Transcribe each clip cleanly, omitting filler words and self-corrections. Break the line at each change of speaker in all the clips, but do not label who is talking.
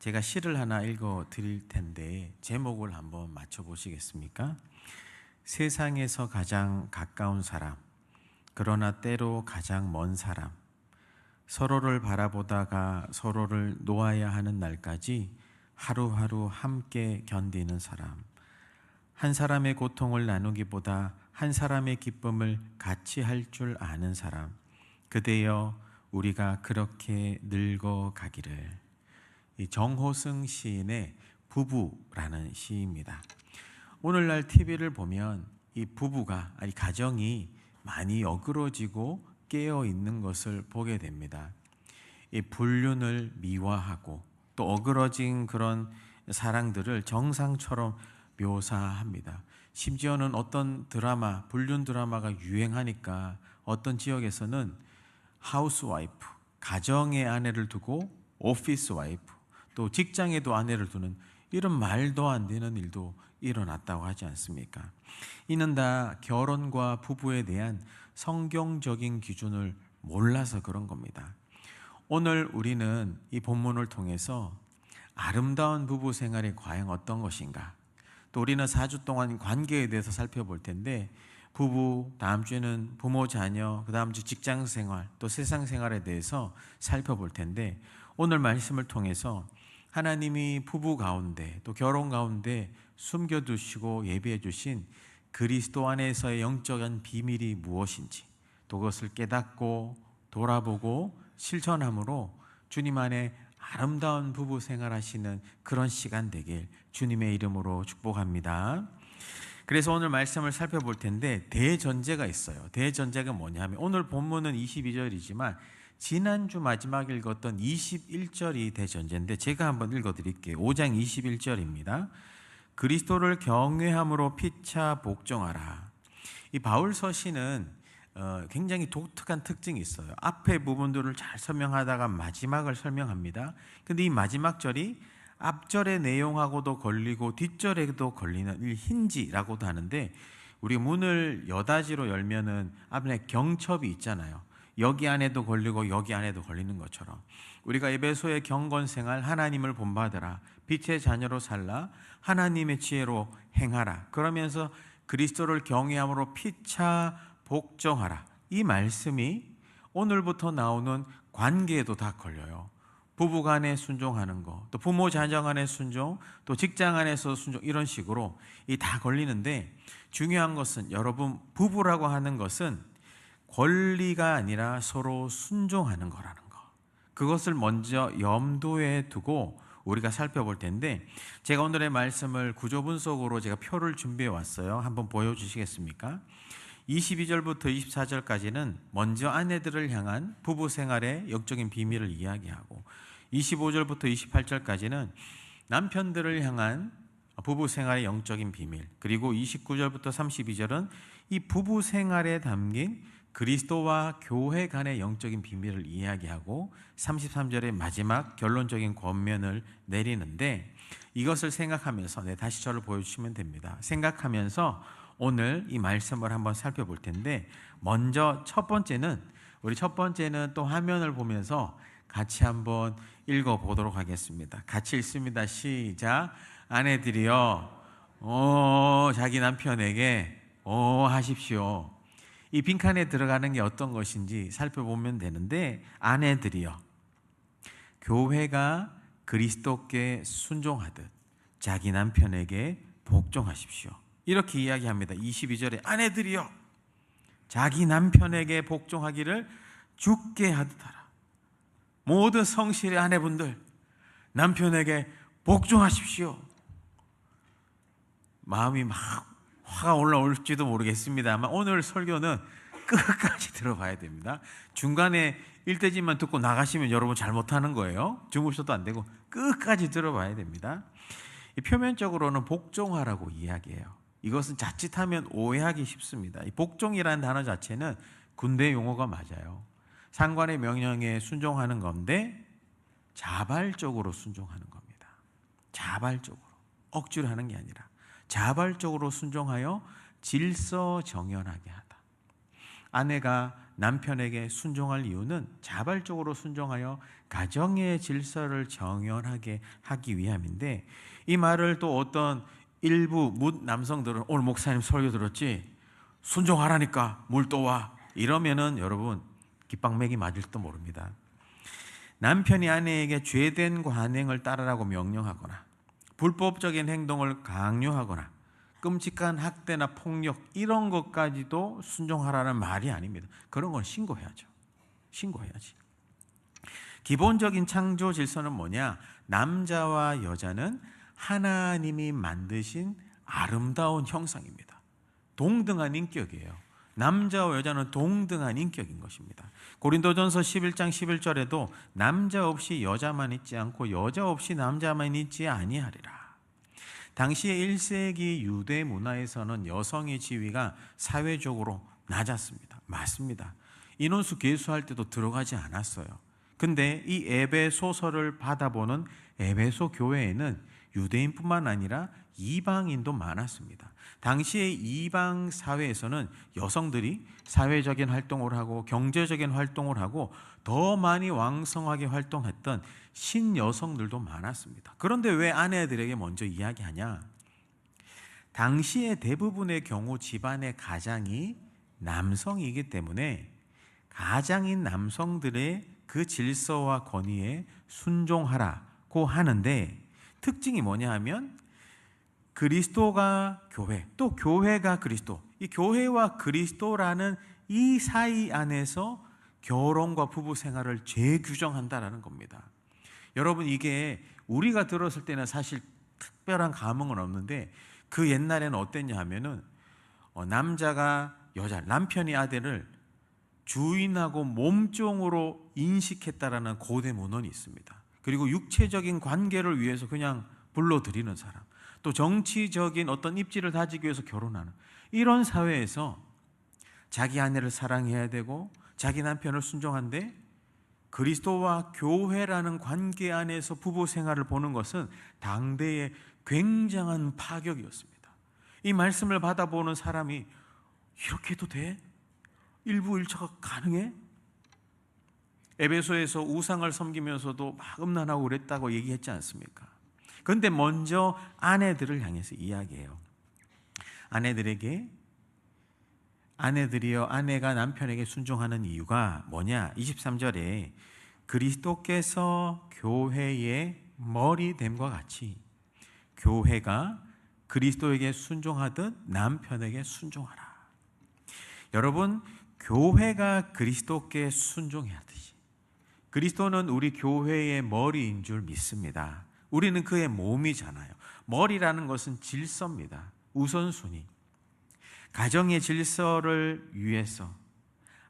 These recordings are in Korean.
제가 시를 하나 읽어 드릴 텐데 제목을 한번 맞춰 보시겠습니까? 세상에서 가장 가까운 사람, 그러나 때로 가장 먼 사람, 서로를 바라보다가 서로를 놓아야 하는 날까지 하루하루 함께 견디는 사람, 한 사람의 고통을 나누기보다 한 사람의 기쁨을 같이 할 줄 아는 사람, 그대여 우리가 그렇게 늙어가기를. 이 정호승 시인의 부부라는 시입니다. 오늘날 TV를 보면 이 부부가, 아니 가정이 많이 어그러지고 깨어 있는 것을 보게 됩니다. 이 불륜을 미화하고 또 어그러진 그런 사랑들을 정상처럼 묘사합니다. 심지어는 어떤 드라마, 불륜 드라마가 유행하니까 어떤 지역에서는 하우스와이프, 가정의 아내를 두고 오피스 와이프, 또 직장에도 아내를 두는 이런 말도 안 되는 일도 일어났다고 하지 않습니까? 이는 다 결혼과 부부에 대한 성경적인 기준을 몰라서 그런 겁니다. 오늘 우리는 이 본문을 통해서 아름다운 부부 생활이 과연 어떤 것인가, 또 우리는 4주 동안 관계에 대해서 살펴볼 텐데 부부, 다음 주에는 부모, 자녀, 그 다음 주 직장 생활, 또 세상 생활에 대해서 살펴볼 텐데 오늘 말씀을 통해서 하나님이 부부 가운데 또 결혼 가운데 숨겨두시고 예비해 주신 그리스도 안에서의 영적인 비밀이 무엇인지, 또 그것을 깨닫고 돌아보고 실천함으로 주님 안에 아름다운 부부 생활하시는 그런 시간 되길 주님의 이름으로 축복합니다. 그래서 오늘 말씀을 살펴볼 텐데 대전제가 있어요. 대전제가 뭐냐면 오늘 본문은 22절이지만 지난주 마지막 읽었던 21절이 대전제인데 제가 한번 읽어드릴게요. 5장 21절입니다. 그리스도를 경외함으로 피차 복종하라. 이 바울 서신은 굉장히 독특한 특징이 있어요. 앞에 부분들을 잘 설명하다가 마지막을 설명합니다. 근데 이 마지막 절이 앞절의 내용하고도 걸리고 뒷절에도 걸리는 힌지라고도 하는데, 우리 문을 여닫이로 열면은 앞에 경첩이 있잖아요. 여기 안에도 걸리고 여기 안에도 걸리는 것처럼 우리가 에베소의 경건 생활, 하나님을 본받으라, 빛의 자녀로 살라, 하나님의 지혜로 행하라, 그러면서 그리스도를 경외함으로 피차 복종하라, 이 말씀이 오늘부터 나오는 관계에도 다 걸려요. 부부 간에 순종하는 거, 또 부모 자녀 간에 순종, 또 직장 안에서 순종, 이런 식으로 이 다 걸리는데 중요한 것은 여러분, 부부라고 하는 것은 권리가 아니라 서로 순종하는 거라는 거, 그것을 먼저 염두에 두고 우리가 살펴볼 텐데 제가 오늘의 말씀을 구조 분석으로 제가 표를 준비해 왔어요. 한번 보여주시겠습니까? 22절부터 24절까지는 먼저 아내들을 향한 부부 생활의 영적인 비밀을 이야기하고 25절부터 28절까지는 남편들을 향한 부부 생활의 영적인 비밀, 그리고 29절부터 32절은 이 부부 생활에 담긴 그리스도와 교회 간의 영적인 비밀을 이야기하고 33절의 마지막 결론적인 권면을 내리는데, 이것을 생각하면서 다시 저를 보여주시면 됩니다. 생각하면서 오늘 이 말씀을 한번 살펴볼 텐데, 먼저 첫 번째는 또 화면을 보면서 같이 한번 읽어보도록 하겠습니다. 같이 읽습니다. 시작. 아내들이여 자기 남편에게 하십시오. 이 빈칸에 들어가는 게 어떤 것인지 살펴보면 되는데, 아내들이여 교회가 그리스도께 순종하듯 자기 남편에게 복종하십시오. 이렇게 이야기합니다. 22절에 아내들이여 자기 남편에게 복종하기를 주께 하듯 하라. 모든 성실의 아내분들 남편에게 복종하십시오. 마음이 막 화가 올라올지도 모르겠습니다만 오늘 설교는 끝까지 들어봐야 됩니다. 중간에 일대지만 듣고 나가시면 여러분 잘못하는 거예요. 주무셔도 안 되고 끝까지 들어봐야 됩니다. 표면적으로는 복종하라고 이야기해요. 이것은 자칫하면 오해하기 쉽습니다. 이 복종이라는 단어 자체는 군대 용어가 맞아요. 상관의 명령에 순종하는 건데 자발적으로 순종하는 겁니다. 자발적으로, 억지로 하는 게 아니라 자발적으로 순종하여 질서정연하게 하다. 아내가 남편에게 순종할 이유는 자발적으로 순종하여 가정의 질서를 정연하게 하기 위함인데, 이 말을 또 어떤 일부 묻 남성들은 오늘 목사님 설교 들었지? 순종하라니까 물 떠와 이러면은 여러분 깃방맥이 맞을지도 모릅니다. 남편이 아내에게 죄된 관행을 따르라고 명령하거나 불법적인 행동을 강요하거나 끔찍한 학대나 폭력 이런 것까지도 순종하라는 말이 아닙니다. 그런 건 신고해야죠. 신고해야지. 기본적인 창조 질서는 뭐냐? 남자와 여자는 하나님이 만드신 아름다운 형상입니다. 동등한 인격이에요. 남자와 여자는 동등한 인격인 것입니다. 고린도전서 11장 11절에도 남자 없이 여자만 있지 않고 여자 없이 남자만 있지 아니하리라. 당시의 1세기 유대 문화에서는 여성의 지위가 사회적으로 낮았습니다. 맞습니다. 인원수 계수할 때도 들어가지 않았어요. 근데 이 에베소서를 받아보는 에베소 교회에는 유대인뿐만 아니라 이방인도 많았습니다. 당시의 이방 사회에서는 여성들이 사회적인 활동을 하고 경제적인 활동을 하고 더 많이 왕성하게 활동했던 신여성들도 많았습니다. 그런데 왜 아내들에게 먼저 이야기하냐? 당시의 대부분의 경우 집안의 가장이 남성이기 때문에 가장인 남성들의 그 질서와 권위에 순종하라고 하는데, 특징이 뭐냐 하면 그리스도가 교회, 또 교회가 그리스도, 이 교회와 그리스도라는 이 사이 안에서 결혼과 부부 생활을 재규정한다라는 겁니다. 여러분, 이게 우리가 들었을 때는 사실 특별한 감흥은 없는데 그 옛날에는 어땠냐 하면은 남자가 여자, 남편이 아들을 주인하고 몸종으로 인식했다라는 고대 문헌이 있습니다. 그리고 육체적인 관계를 위해서 그냥 불러들이는 사람, 또 정치적인 어떤 입지를 다지기 위해서 결혼하는 이런 사회에서 자기 아내를 사랑해야 되고 자기 남편을 순종한데, 그리스도와 교회라는 관계 안에서 부부 생활을 보는 것은 당대의 굉장한 파격이었습니다. 이 말씀을 받아보는 사람이 이렇게 해도 돼? 일부일처가 가능해? 에베소에서 우상을 섬기면서도 막 음란하고 그랬다고 얘기했지 않습니까? 그런데 먼저 아내들을 향해서 이야기해요. 아내들이여 아내가 남편에게 순종하는 이유가 뭐냐? 23절에 그리스도께서 교회의 머리됨과 같이 교회가 그리스도에게 순종하듯 남편에게 순종하라. 여러분, 교회가 그리스도께 순종하듯이 그리스도는 우리 교회의 머리인 줄 믿습니다. 우리는 그의 몸이잖아요. 머리라는 것은 질서입니다. 우선순위. 가정의 질서를 위해서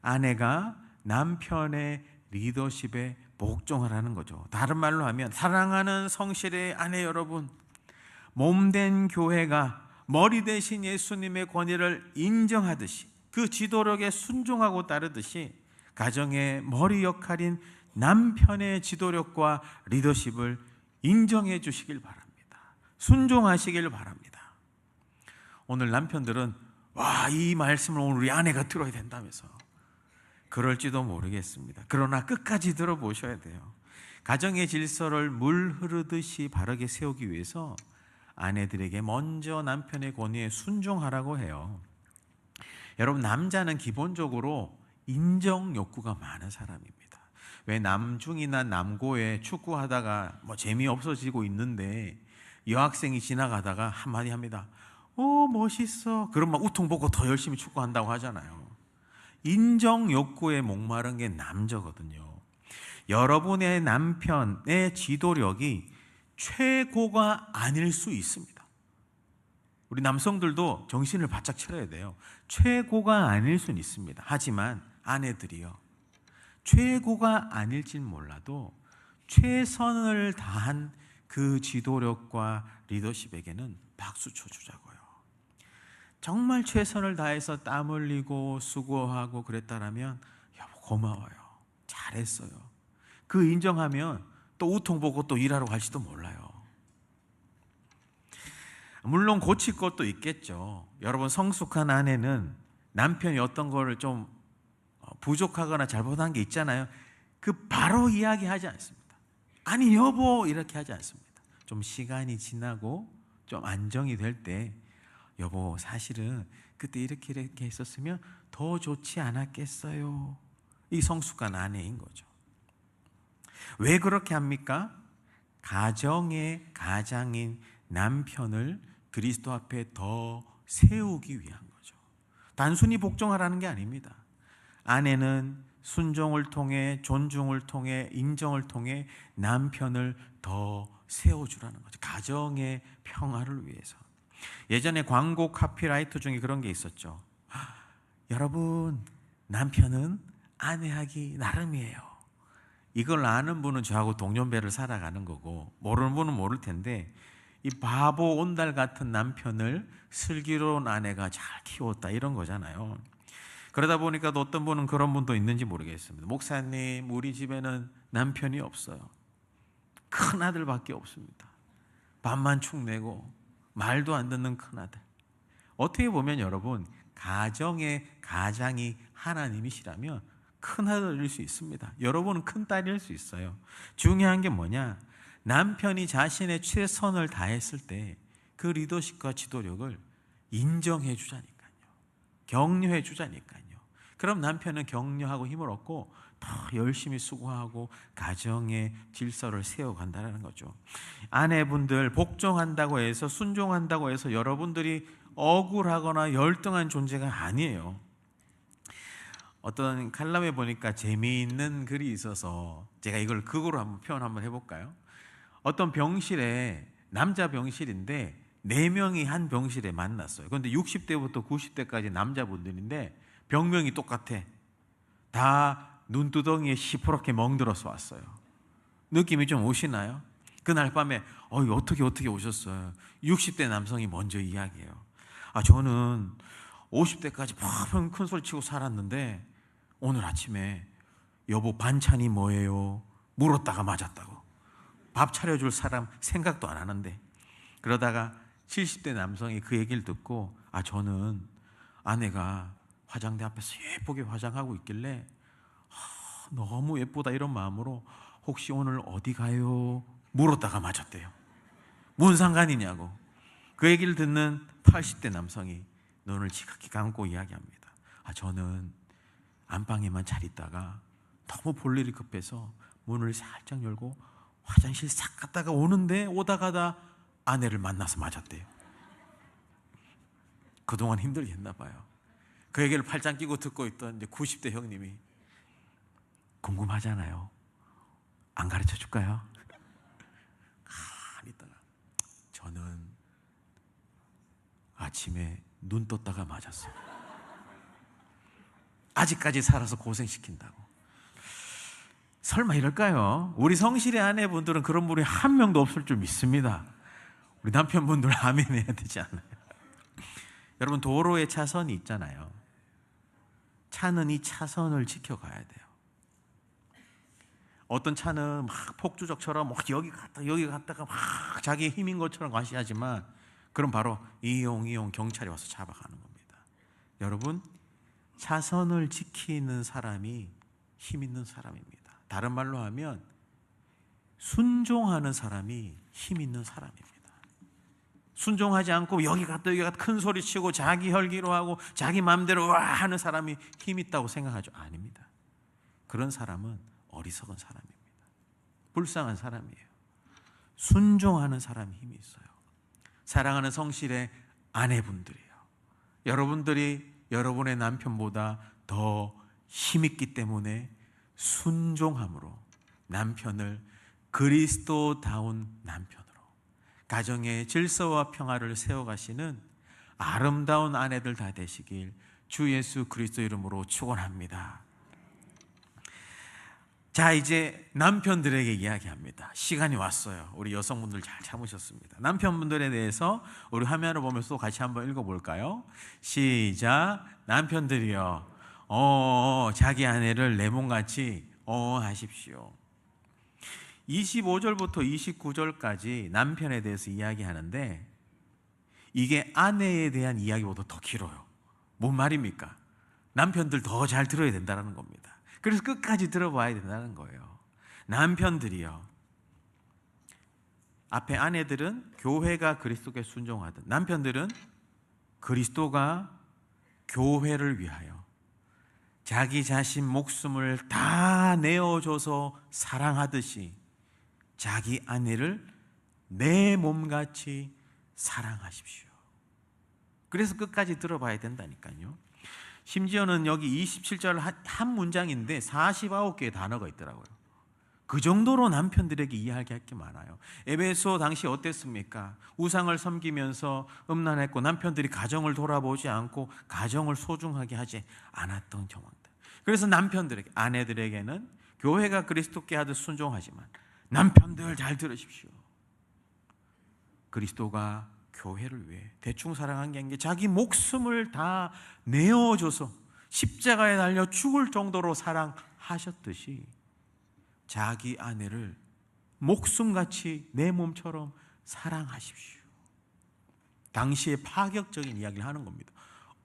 아내가 남편의 리더십에 복종하라는 거죠. 다른 말로 하면 사랑하는 성실의 아내 여러분, 몸된 교회가 머리 대신 예수님의 권위를 인정하듯이 그 지도력에 순종하고 따르듯이 가정의 머리 역할인 남편의 지도력과 리더십을 인정해 주시길 바랍니다. 순종하시길 바랍니다. 오늘 남편들은 이 말씀을 오늘 우리 아내가 들어야 된다면서 그럴지도 모르겠습니다. 그러나 끝까지 들어보셔야 돼요. 가정의 질서를 물 흐르듯이 바르게 세우기 위해서 아내들에게 먼저 남편의 권위에 순종하라고 해요. 여러분, 남자는 기본적으로 인정 욕구가 많은 사람입니다. 왜 남중이나 남고에 축구하다가 재미없어지고 있는데 여학생이 지나가다가 한마디 합니다. 멋있어. 그럼 막 우통벗고 더 열심히 축구한다고 하잖아요. 인정 욕구에 목마른 게 남자거든요. 여러분의 남편의 지도력이 최고가 아닐 수 있습니다. 우리 남성들도 정신을 바짝 차려야 돼요. 최고가 아닐 수는 있습니다. 하지만 아내들이요, 최고가 아닐진 몰라도 최선을 다한 그 지도력과 리더십에게는 박수 쳐주자고요. 정말 최선을 다해서 땀 흘리고 수고하고 그랬다라면 여보 고마워요, 잘했어요, 그 인정하면 또 우통보고 또 일하러 갈지도 몰라요. 물론 고칠 것도 있겠죠. 여러분, 성숙한 아내는 남편이 어떤 거를 좀 부족하거나 잘못한 게 있잖아요. 바로 이야기하지 않습니다. 아니 여보 이렇게 하지 않습니다. 좀 시간이 지나고 좀 안정이 될 때 여보 사실은 그때 이렇게 했었으면 더 좋지 않았겠어요. 이 성숙한 아내인 거죠. 왜 그렇게 합니까? 가정의 가장인 남편을 그리스도 앞에 더 세우기 위한 거죠. 단순히 복종하라는 게 아닙니다. 아내는 순종을 통해, 존중을 통해, 인정을 통해 남편을 더 세워주라는 거죠. 가정의 평화를 위해서. 예전에 광고 카피라이터 중에 그런 게 있었죠. 여러분, 남편은 아내하기 나름이에요. 이걸 아는 분은 저하고 동년배를 살아가는 거고, 모르는 분은 모를 텐데, 이 바보 온달 같은 남편을 슬기로운 아내가 잘 키웠다 이런 거잖아요. 그러다 보니까 또 어떤 분은 그런 분도 있는지 모르겠습니다. 목사님, 우리 집에는 남편이 없어요. 큰 아들밖에 없습니다. 밥만 축 내고 말도 안 듣는 큰 아들. 어떻게 보면 여러분, 가정의 가장이 하나님이시라면 큰 아들일 수 있습니다. 여러분은 큰 딸일 수 있어요. 중요한 게 뭐냐? 남편이 자신의 최선을 다했을 때 그 리더십과 지도력을 인정해 주자니까요. 격려해 주자니까요. 그럼 남편은 격려하고 힘을 얻고 더 열심히 수고하고 가정의 질서를 세워간다는 거죠. 아내분들 복종한다고 해서, 순종한다고 해서 여러분들이 억울하거나 열등한 존재가 아니에요. 어떤 칼럼에 보니까 재미있는 글이 있어서 제가 이걸 극으로 한번 표현 한번 해볼까요? 어떤 병실에, 남자 병실인데 4명이 한 병실에 만났어요. 그런데 60대부터 90대까지 남자분들인데 병명이 똑같아. 다 눈두덩이에 시퍼렇게 멍들어서 왔어요. 느낌이 좀 오시나요? 그날 밤에 어떻게 오셨어요? 60대 남성이 먼저 이야기해요. 저는 50대까지 펑펑 큰 소리 치고 살았는데 오늘 아침에 여보 반찬이 뭐예요? 물었다가 맞았다고. 밥 차려줄 사람 생각도 안 하는데. 그러다가 70대 남성이 그 얘기를 듣고 저는 아내가 화장대 앞에서 예쁘게 화장하고 있길래 너무 예쁘다 이런 마음으로 혹시 오늘 어디 가요? 물었다가 맞았대요. 뭔 상관이냐고. 그 얘기를 듣는 80대 남성이 눈을 지극히 감고 이야기합니다. 저는 안방에만 잘 있다가 너무 볼 일이 급해서 문을 살짝 열고 화장실 싹 갔다가 오다 가다 아내를 만나서 맞았대요. 그동안 힘들게 했나 봐요. 그 얘기를 팔짱 끼고 듣고 있던 이제 90대 형님이 궁금하잖아요. 안 가르쳐 줄까요? 가만히 있다가 저는 아침에 눈 떴다가 맞았어요. 아직까지 살아서 고생시킨다고. 설마 이럴까요? 우리 성실의 아내분들은 그런 분이 한 명도 없을 줄 믿습니다. 우리 남편분들 아멘 해야 되지 않아요? 여러분, 도로에 차선이 있잖아요. 차는 이 차선을 지켜가야 돼요. 어떤 차는 막 폭주족처럼 여기 갔다가 막 자기의 힘인 것처럼 과시하지만 그럼 바로 이용 경찰이 와서 잡아가는 겁니다. 여러분, 차선을 지키는 사람이 힘 있는 사람입니다. 다른 말로 하면 순종하는 사람이 힘 있는 사람입니다. 순종하지 않고 여기 갔다 큰 소리 치고 자기 혈기로 하고 자기 마음대로 와 하는 사람이 힘 있다고 생각하죠? 아닙니다. 그런 사람은 어리석은 사람입니다. 불쌍한 사람이에요. 순종하는 사람이 힘이 있어요. 사랑하는 성실의 아내분들이에요. 여러분들이 여러분의 남편보다 더 힘있기 때문에 순종함으로 남편을 그리스도다운 남편으로 가정의 질서와 평화를 세워가시는 아름다운 아내들 다 되시길 주 예수 그리스도 이름으로 축원합니다. 자, 이제 남편들에게 이야기합니다. 시간이 왔어요. 우리 여성분들 잘 참으셨습니다. 남편분들에 대해서 우리 화면을 보면서 같이 한번 읽어볼까요? 시작. 남편들이여 자기 아내를 내 몸같이 하십시오. 25절부터 29절까지 남편에 대해서 이야기하는데 이게 아내에 대한 이야기보다 더 길어요. 뭔 말입니까? 남편들 더 잘 들어야 된다는 겁니다. 그래서 끝까지 들어봐야 된다는 거예요. 남편들이요, 앞에 아내들은 교회가 그리스도께 순종하듯 남편들은 그리스도가 교회를 위하여 자기 자신 목숨을 다 내어줘서 사랑하듯이 자기 아내를 내 몸같이 사랑하십시오. 그래서 끝까지 들어봐야 된다니까요. 심지어는 여기 27절 한 문장인데 49개의 단어가 있더라고요. 그 정도로 남편들에게 이야기할 게 많아요. 에베소 당시 어땠습니까? 우상을 섬기면서 음란했고 남편들이 가정을 돌아보지 않고 가정을 소중하게 하지 않았던 경험들. 그래서 남편들에게, 아내들에게는 교회가 그리스도께 하듯 순종하지만 남편들 잘 들으십시오. 그리스도가 교회를 위해 대충 사랑한 게 아니라 자기 목숨을 다 내어줘서 십자가에 달려 죽을 정도로 사랑하셨듯이 자기 아내를 목숨같이 내 몸처럼 사랑하십시오. 당시에 파격적인 이야기를 하는 겁니다.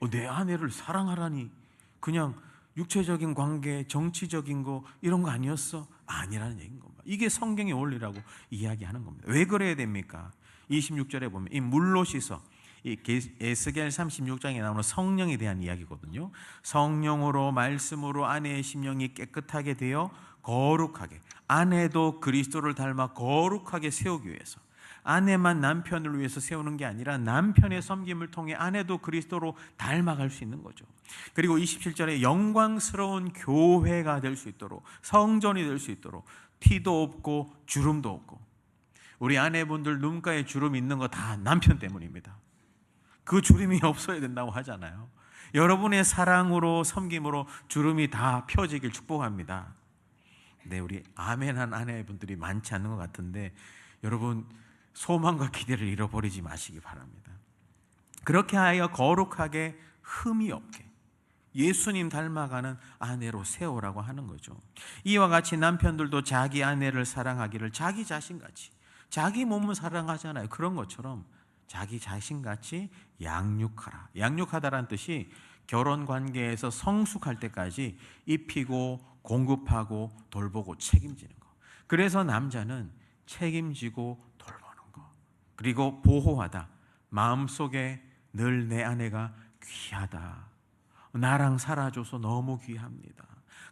내 아내를 사랑하라니 그냥 육체적인 관계, 정치적인 거 이런 거 아니었어? 아니라는 얘기인 겁니다. 이게 성경의 원리라고 이야기하는 겁니다. 왜 그래야 됩니까? 26절에 보면 이 물로 씻어, 이 에스겔 36장에 나오는 성령에 대한 이야기거든요. 성령으로 말씀으로 아내의 심령이 깨끗하게 되어 거룩하게, 아내도 그리스도를 닮아 거룩하게 세우기 위해서, 아내만 남편을 위해서 세우는 게 아니라 남편의 섬김을 통해 아내도 그리스도로 닮아갈 수 있는 거죠. 그리고 27절에 영광스러운 교회가 될 수 있도록, 성전이 될 수 있도록 티도 없고 주름도 없고. 우리 아내분들 눈가에 주름 있는 거 다 남편 때문입니다. 그 주름이 없어야 된다고 하잖아요. 여러분의 사랑으로, 섬김으로 주름이 다 펴지길 축복합니다. 네, 우리 아멘한 아내분들이 많지 않는 것 같은데 여러분 소망과 기대를 잃어버리지 마시기 바랍니다. 그렇게 하여 거룩하게 흠이 없게 예수님 닮아가는 아내로 세우라고 하는 거죠. 이와 같이 남편들도 자기 아내를 사랑하기를 자기 자신같이, 자기 몸을 사랑하잖아요. 그런 것처럼 자기 자신같이 양육하라. 양육하다라는 뜻이 결혼 관계에서 성숙할 때까지 입히고 공급하고 돌보고 책임지는 거. 그래서 남자는 책임지고 돌보는 거, 그리고 보호하다. 마음속에 늘 내 아내가 귀하다, 나랑 살아줘서 너무 귀합니다,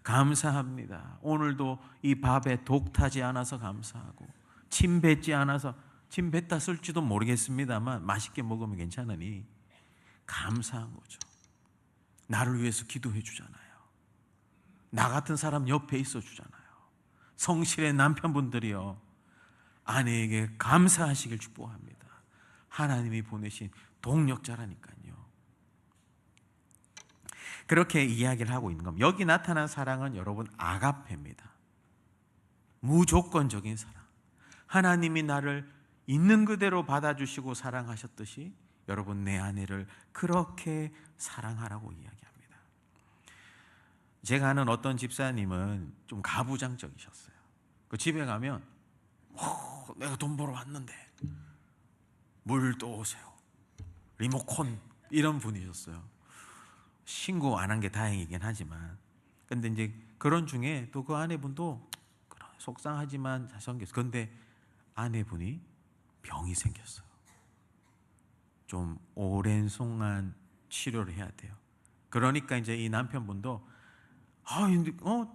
감사합니다, 오늘도 이 밥에 독 타지 않아서 감사하고 침 뱉지 않아서, 침 뱉다 쓸지도 모르겠습니다만 맛있게 먹으면 괜찮으니 감사한 거죠. 나를 위해서 기도해 주잖아요. 나 같은 사람 옆에 있어 주잖아요. 성실의 남편분들이요, 아내에게 감사하시길 축복합니다. 하나님이 보내신 동력자라니까요. 그렇게 이야기를 하고 있는 겁니다. 여기 나타난 사랑은 여러분 아가페입니다. 무조건적인 사랑. 하나님이 나를 있는 그대로 받아주시고 사랑하셨듯이 여러분 내 아내를 그렇게 사랑하라고 이야기합니다. 제가 아는 어떤 집사님은 좀 가부장적이셨어요. 그 집에 가면 내가 돈 벌어 왔는데 물 또 오세요, 리모컨, 이런 분이셨어요. 신고 안 한 게 다행이긴 하지만, 근데 이제 그런 중에 또 그 아내분도 속상하지만 잘생겼어요. 그런데 아내분이 병이 생겼어요. 좀 오랜 동안 치료를 해야 돼요. 그러니까 이제 이 남편분도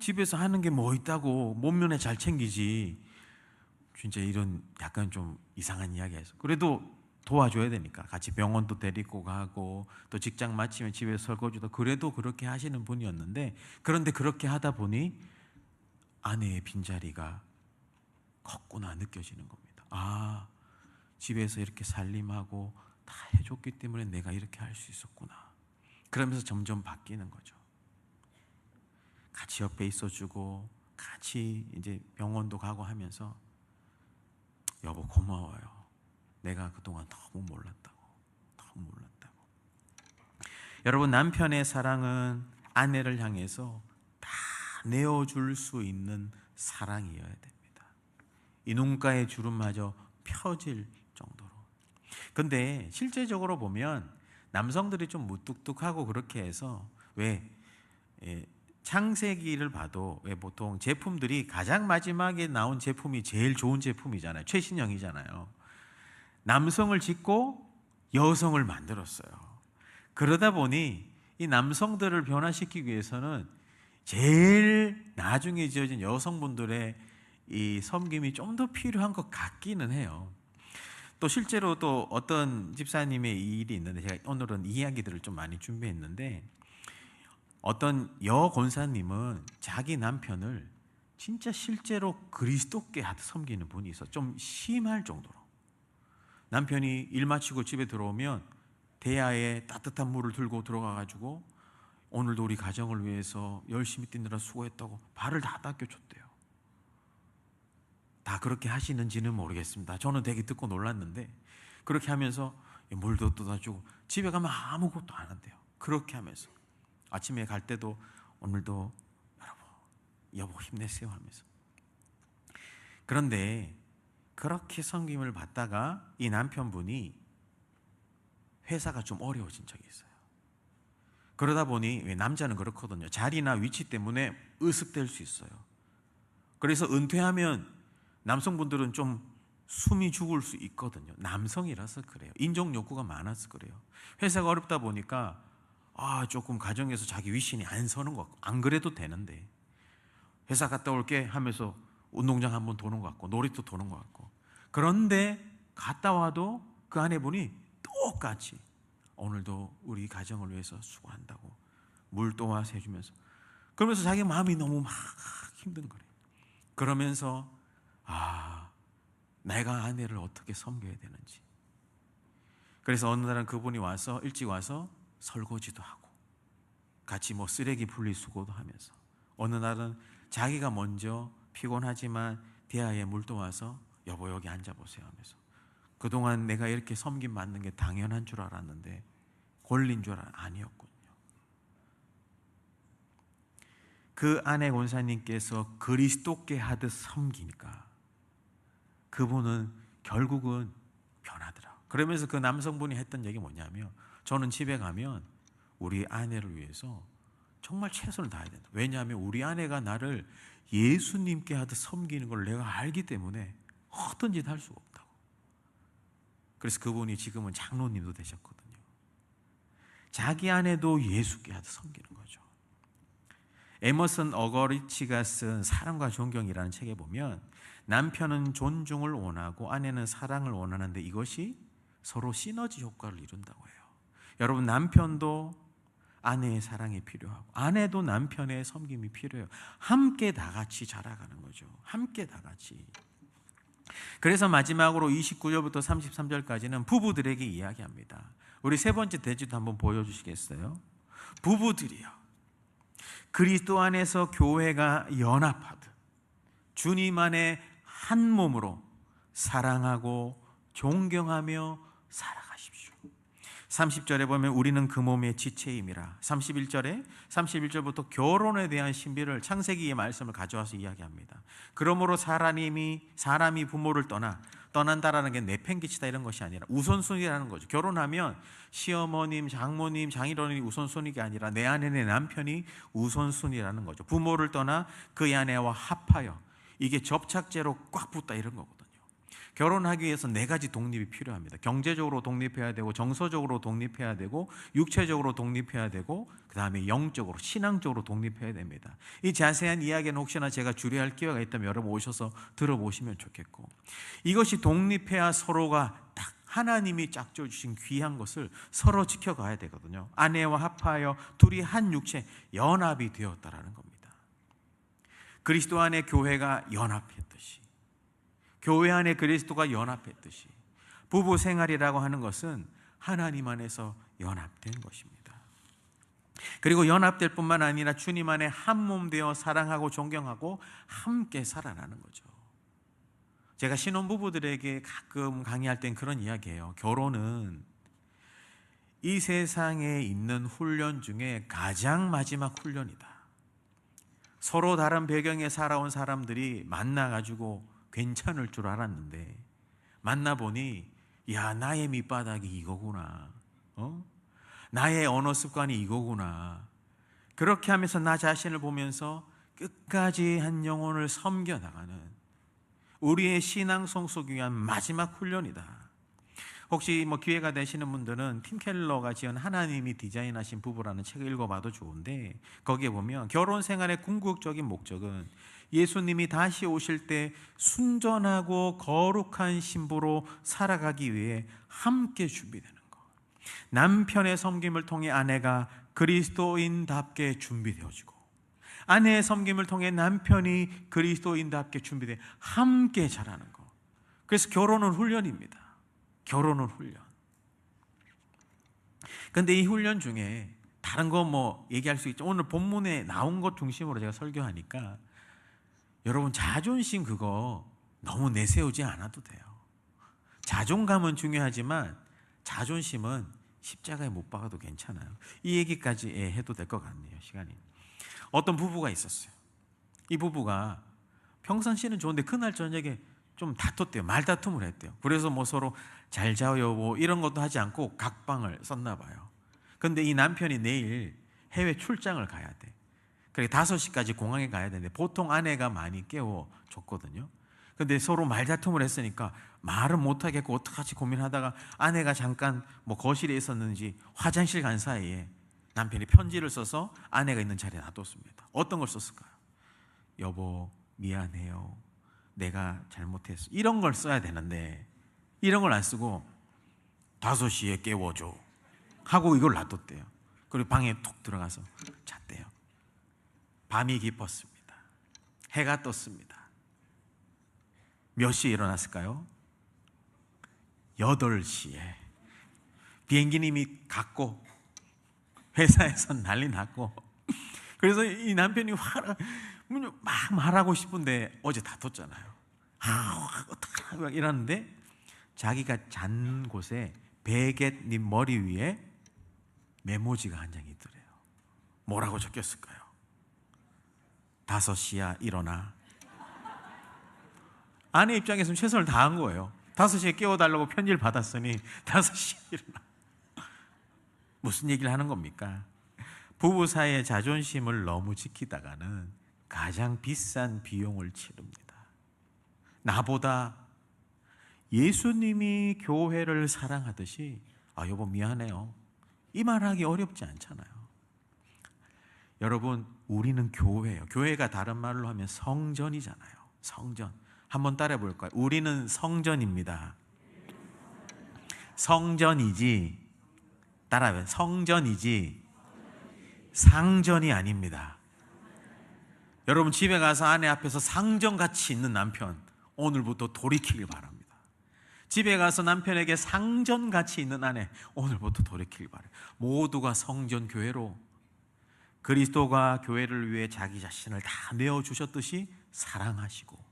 집에서 하는 게 뭐 있다고 몸면에 잘 챙기지, 진짜 이런 약간 좀 이상한 이야기 해서 그래도 도와줘야 되니까 같이 병원도 데리고 가고 또 직장 마치면 집에서 설거지도, 그래도 그렇게 하시는 분이었는데, 그런데 그렇게 하다 보니 아내의 빈자리가 컸구나 느껴지는 겁니다. 아, 집에서 이렇게 살림하고 다 해줬기 때문에 내가 이렇게 할 수 있었구나. 그러면서 점점 바뀌는 거죠. 같이 옆에 있어주고 같이 이제 병원도 가고 하면서 여보 고마워요. 내가 그동안 너무 몰랐다고. 여러분, 남편의 사랑은 아내를 향해서 다 내어줄 수 있는 사랑이어야 됩니다. 이 눈가의 주름마저 펴질 정도로. 근데 실제적으로 보면 남성들이 좀 무뚝뚝하고 그렇게 해서 왜 창세기를 봐도 왜 보통 제품들이 가장 마지막에 나온 제품이 제일 좋은 제품이잖아요. 최신형이잖아요. 남성을 짓고 여성을 만들었어요. 그러다 보니 이 남성들을 변화시키기 위해서는 제일 나중에 지어진 여성분들의 이 섬김이 좀 더 필요한 것 같기는 해요. 또 실제로 또 어떤 집사님의 일이 있는데, 제가 오늘은 이야기들을 좀 많이 준비했는데, 어떤 여 권사님은 자기 남편을 진짜 실제로 그리스도께 하듯 섬기는 분이 있어. 좀 심할 정도로. 남편이 일 마치고 집에 들어오면 대야에 따뜻한 물을 들고 들어가가지고 오늘도 우리 가정을 위해서 열심히 뛰느라 수고했다고 발을 다 닦여줬대요. 다 그렇게 하시는지는 모르겠습니다. 저는 되게 듣고 놀랐는데, 그렇게 하면서 물도 떠다주고 집에 가면 아무것도 안 한대요. 그렇게 하면서 아침에 갈 때도 오늘도 여보 힘내세요 하면서. 그런데 그렇게 섬김을 받다가 이 남편분이 회사가 좀 어려워진 적이 있어요. 그러다 보니, 남자는 그렇거든요. 자리나 위치 때문에 의습될 수 있어요. 그래서 은퇴하면 남성분들은 좀 숨이 죽을 수 있거든요. 남성이라서 그래요. 인정 욕구가 많아서 그래요. 회사가 어렵다 보니까 조금 가정에서 자기 위신이 안 서는 것 같고, 안 그래도 되는데 회사 갔다 올게 하면서 운동장 한번 도는 것 같고 놀이터 도는 것 같고, 그런데 갔다 와도 그 아내분이 똑같이 오늘도 우리 가정을 위해서 수고한다고 물 또와서 해주면서, 그러면서 자기 마음이 너무 막 힘든 거래요. 그러면서 내가 아내를 어떻게 섬겨야 되는지. 그래서 어느 날은 그분이 와서 일찍 와서 설거지도 하고 같이 쓰레기 분리수거도 하면서, 어느 날은 자기가 먼저 피곤하지만 대야에 물 떠와서 여보 여기 앉아보세요 하면서, 그동안 내가 이렇게 섬김 받는 게 당연한 줄 알았는데 권리인 줄 아니었군요. 그 아내 권사님께서 그리스도께 하듯 섬기니까 그분은 결국은 변하더라. 그러면서 그 남성분이 했던 얘기 뭐냐면, 저는 집에 가면 우리 아내를 위해서 정말 최선을 다해야 된다. 왜냐하면 우리 아내가 나를 예수님께 하듯 섬기는 걸 내가 알기 때문에 어떤 짓 할 수가 없다고. 그래서 그분이 지금은 장로님도 되셨거든요. 자기 아내도 예수께 하듯 섬기는 거죠. 에머슨 어거리치가 쓴 사랑과 존경이라는 책에 보면, 남편은 존중을 원하고 아내는 사랑을 원하는데 이것이 서로 시너지 효과를 이룬다고 해요. 여러분, 남편도 아내의 사랑이 필요하고 아내도 남편의 섬김이 필요해요. 함께 다 같이 자라가는 거죠. 함께 다 같이. 그래서 마지막으로 29절부터 33절까지는 부부들에게 이야기합니다. 우리 세 번째 대지도 한번 보여주시겠어요? 부부들이요, 그리스도 안에서 교회가 연합하듯 주님 안에 한 몸으로 사랑하고 존경하며 살아가십시오. 30절에 보면 우리는 그 몸의 지체임이라. 31절부터 결혼에 대한 신비를, 창세기의 말씀을 가져와서 이야기합니다. 그러므로 사람이 부모를 떠난다라는 게 내팽개치다 이런 것이 아니라 우선순위라는 거죠. 결혼하면 시어머님, 장모님, 장인어른이 우선순위가 아니라 내 아내, 내 남편이 우선순위라는 거죠. 부모를 떠나 그의 아내와 합하여, 이게 접착제로 꽉 붙다 이런 거거든요. 결혼하기 위해서 네 가지 독립이 필요합니다. 경제적으로 독립해야 되고, 정서적으로 독립해야 되고, 육체적으로 독립해야 되고, 그 다음에 영적으로, 신앙적으로 독립해야 됩니다. 이 자세한 이야기는 혹시나 제가 주례할 기회가 있다면 여러분 오셔서 들어보시면 좋겠고, 이것이 독립해야 서로가 딱 하나님이 짝져주신 귀한 것을 서로 지켜가야 되거든요. 아내와 합하여 둘이 한 육체 연합이 되었다라는 겁니다. 그리스도 안에 교회가 연합했듯이, 교회 안에 그리스도가 연합했듯이, 부부 생활이라고 하는 것은 하나님 안에서 연합된 것입니다. 그리고 연합될 뿐만 아니라 주님 안에 한 몸 되어 사랑하고 존경하고 함께 살아나는 거죠. 제가 신혼부부들에게 가끔 강의할 땐 그런 이야기예요. 결혼은 이 세상에 있는 훈련 중에 가장 마지막 훈련이다. 서로 다른 배경에 살아온 사람들이 만나가지고 괜찮을 줄 알았는데 만나보니, 야, 나의 밑바닥이 이거구나, 나의 언어 습관이 이거구나. 그렇게 하면서 나 자신을 보면서 끝까지 한 영혼을 섬겨나가는 우리의 신앙 성숙을 위한 마지막 훈련이다. 혹시 기회가 되시는 분들은 팀 켈러가 지은 하나님이 디자인하신 부부라는 책을 읽어봐도 좋은데, 거기에 보면 결혼 생활의 궁극적인 목적은 예수님이 다시 오실 때 순전하고 거룩한 신부로 살아가기 위해 함께 준비되는 것. 남편의 섬김을 통해 아내가 그리스도인답게 준비되어지고, 아내의 섬김을 통해 남편이 그리스도인답게 준비돼 함께 자라는 것. 그래서 결혼은 훈련입니다. 결혼은 훈련. 그런데 이 훈련 중에 다른 거 얘기할 수 있죠. 오늘 본문에 나온 것 중심으로 제가 설교하니까 여러분, 자존심 그거 너무 내세우지 않아도 돼요. 자존감은 중요하지만 자존심은 십자가에 못 박아도 괜찮아요. 이 얘기까지 해도 될 것 같네요, 시간이. 어떤 부부가 있었어요. 이 부부가 평상시는 좋은데 그날 저녁에 좀 다퉜대요. 말다툼을 했대요. 그래서 서로 잘 자요 이런 것도 하지 않고 각방을 썼나 봐요. 근데 이 남편이 내일 해외 출장을 가야 돼. 그래 5시까지 공항에 가야 되는데 보통 아내가 많이 깨워줬거든요. 근데 서로 말다툼을 했으니까 말은 못하겠고 어떡하지 고민하다가 아내가 잠깐 거실에 있었는지 화장실 간 사이에 남편이 편지를 써서 아내가 있는 자리에 놔뒀습니다. 어떤 걸 썼을까요? 여보 미안해요, 내가 잘못했어, 이런 걸 써야 되는데 이런 걸 안 쓰고 5시에 깨워줘 하고 이걸 놔뒀대요. 그리고 방에 톡 들어가서 잤대요. 밤이 깊었습니다. 해가 떴습니다. 몇 시에 일어났을까요? 8시에. 비행기는 이미 갔고 회사에선 난리 났고, 그래서 이 남편이 막 말하고 싶은데 어제 다퉜잖아요. 어떡하나 이러는데 자기가 잔 곳에 베갯님 머리 위에 메모지가 한 장이 있더래요. 뭐라고 적혔을까요? 5시야 일어나. 아내 입장에서는 최선을 다한 거예요. 5시에 깨워달라고 편지를 받았으니 5시에 일어나. 무슨 얘기를 하는 겁니까? 부부 사이의 자존심을 너무 지키다가는 가장 비싼 비용을 치릅니다. 나보다 예수님이 교회를 사랑하듯이 여보 미안해요, 이 말하기 어렵지 않잖아요. 여러분, 우리는 교회예요. 교회가 다른 말로 하면 성전이잖아요. 성전. 한번 따라해 볼까요? 우리는 성전입니다. 성전이지, 따라해, 성전이지 상전이 아닙니다. 여러분, 집에 가서 아내 앞에서 상전같이 있는 남편 오늘부터 돌이키길 바랍니다. 집에 가서 남편에게 상전같이 있는 아내 오늘부터 돌이키길 바라요. 모두가 성전 교회로 그리스도가 교회를 위해 자기 자신을 다 내어주셨듯이 사랑하시고,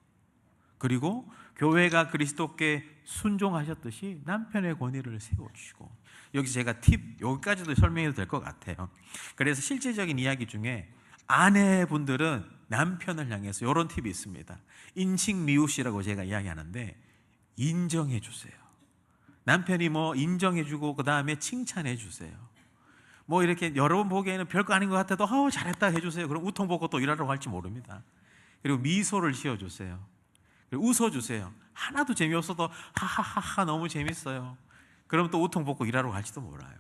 그리고 교회가 그리스도께 순종하셨듯이 남편의 권위를 세워주시고, 여기서 제가 팁 여기까지도 설명해도 될 것 같아요. 그래서 실제적인 이야기 중에 아내분들은 남편을 향해서 이런 팁이 있습니다. 인칭 미우시라고 제가 이야기하는데, 인정해 주세요. 남편이 인정해 주고 그 다음에 칭찬해 주세요. 이렇게 여러분 보기에는 별거 아닌 것 같아도 잘했다 해주세요. 그럼 우통 벗고 또 일하러 갈지 모릅니다. 그리고 미소를 지어주세요. 그리고 웃어주세요. 하나도 재미없어도 하하하하 너무 재밌어요. 그럼 또 우통 벗고 일하러 갈지도 몰라요.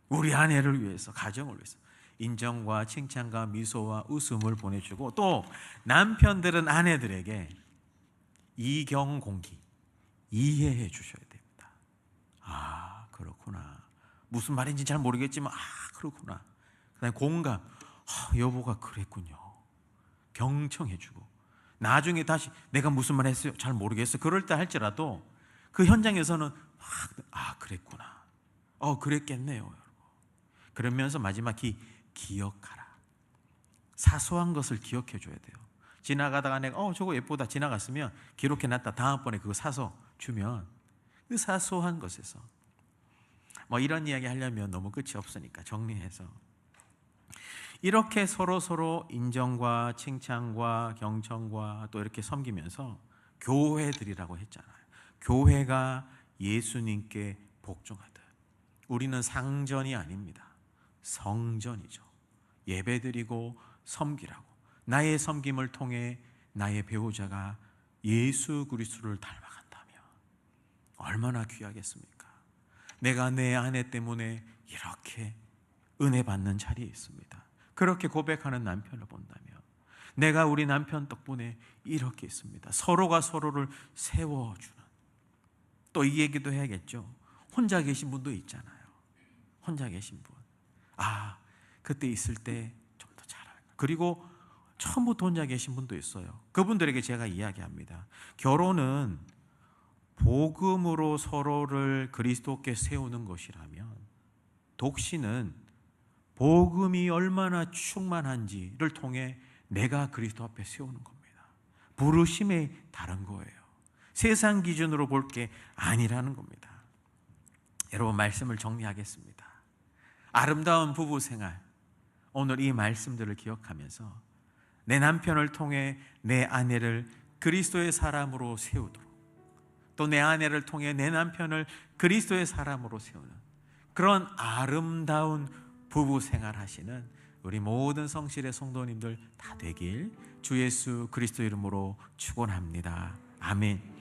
우리 아내를 위해서, 가정을 위해서 인정과 칭찬과 미소와 웃음을 보내주고, 또 남편들은 아내들에게 이경공기, 이해해 주셔야 됩니다. 그렇구나, 무슨 말인지 잘 모르겠지만 그렇구나. 그다음에 공감, 여보가 그랬군요. 경청해주고, 나중에 다시 내가 무슨 말 했어요? 잘 모르겠어요. 그럴 때 할지라도 그 현장에서는 그랬구나, 그랬겠네요, 여러분. 그러면서 마지막 기억하라. 사소한 것을 기억해 줘야 돼요. 지나가다가 내가 저거 예쁘다 지나갔으면 기록해놨다 다음번에 그거 사서 주면, 그 사소한 것에서 이런 이야기 하려면 너무 끝이 없으니까 정리해서, 이렇게 서로 인정과 칭찬과 경청과 또 이렇게 섬기면서 교회들이라고 했잖아요. 교회가 예수님께 복종하듯 우리는 상전이 아닙니다. 성전이죠. 예배드리고 섬기라고, 나의 섬김을 통해 나의 배우자가 예수 그리스도를 닮아간다면 얼마나 귀하겠습니까? 내가 내 아내 때문에 이렇게 은혜 받는 자리에 있습니다. 그렇게 고백하는 남편을 본다면 내가 우리 남편 덕분에 이렇게 있습니다. 서로가 서로를 세워주는. 또 이 얘기도 해야겠죠. 혼자 계신 분도 있잖아요. 혼자 계신 분. 그때 있을 때 좀 더 잘하는. 그리고 처음부터 혼자 계신 분도 있어요. 그분들에게 제가 이야기합니다. 결혼은 복음으로 서로를 그리스도께 세우는 것이라면, 독신은 복음이 얼마나 충만한지를 통해 내가 그리스도 앞에 세우는 겁니다. 부르심이 다른 거예요. 세상 기준으로 볼 게 아니라는 겁니다. 여러분, 말씀을 정리하겠습니다. 아름다운 부부 생활, 오늘 이 말씀들을 기억하면서 내 남편을 통해 내 아내를 그리스도의 사람으로 세우도록, 또 내 아내를 통해 내 남편을 그리스도의 사람으로 세우는 그런 아름다운 부부 생활 하시는 우리 모든 성실의 성도님들 다 되길 주 예수 그리스도 이름으로 축원합니다. 아멘.